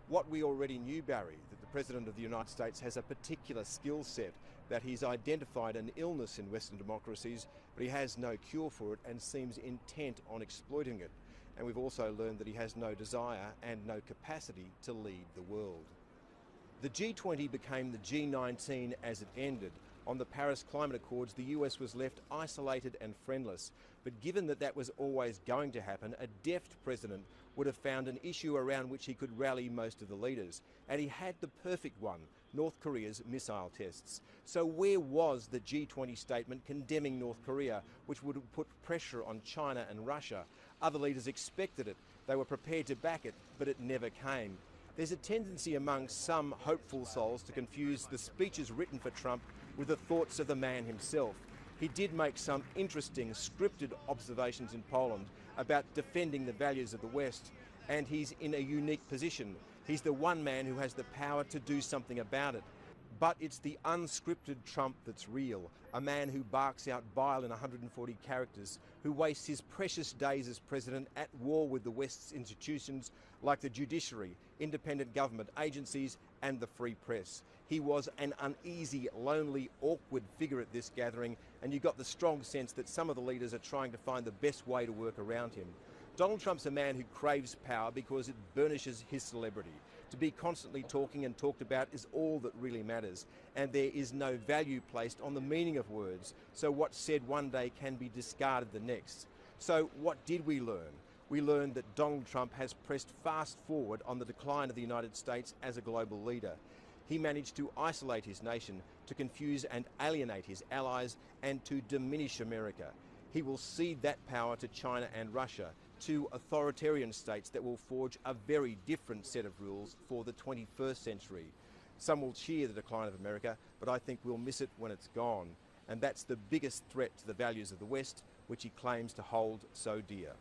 What we already knew, Barry, that the President of the United States has a particular skill set, that he's identified an illness in Western democracies, but he has no cure for it and seems intent on exploiting it. And we've also learned that he has no desire and no capacity to lead the world. The G20 became the G19 as it ended. On the Paris Climate Accords, the US was left isolated and friendless. But given that that was always going to happen, a deft president would have found an issue around which he could rally most of the leaders. And he had the perfect one, North Korea's missile tests. So where was the G20 statement condemning North Korea, which would have put pressure on China and Russia? Other leaders expected it. They were prepared to back it, but it never came. There's a tendency among some hopeful souls to confuse the speeches written for Trump with the thoughts of the man himself. He did make some interesting scripted observations in Poland about defending the values of the West, and he's in a unique position. He's the one man who has the power to do something about it. But it's the unscripted Trump that's real, a man who barks out bile in 140 characters, who wastes his precious days as president at war with the West's institutions like the judiciary, independent government agencies and the free press. He was an uneasy, lonely, awkward figure at this gathering, and you got the strong sense that some of the leaders are trying to find the best way to work around him. Donald Trump's a man who craves power because it burnishes his celebrity. To be constantly talking and talked about is all that really matters, and there is no value placed on the meaning of words, so what's said one day can be discarded the next. So what did we learn? We learned that Donald Trump has pressed fast forward on the decline of the United States as a global leader. He managed to isolate his nation, to confuse and alienate his allies, and to diminish America. He will cede that power to China and Russia, two authoritarian states that will forge a very different set of rules for the 21st century. Some will cheer the decline of America, but I think we'll miss it when it's gone. And that's the biggest threat to the values of the West, which he claims to hold so dear.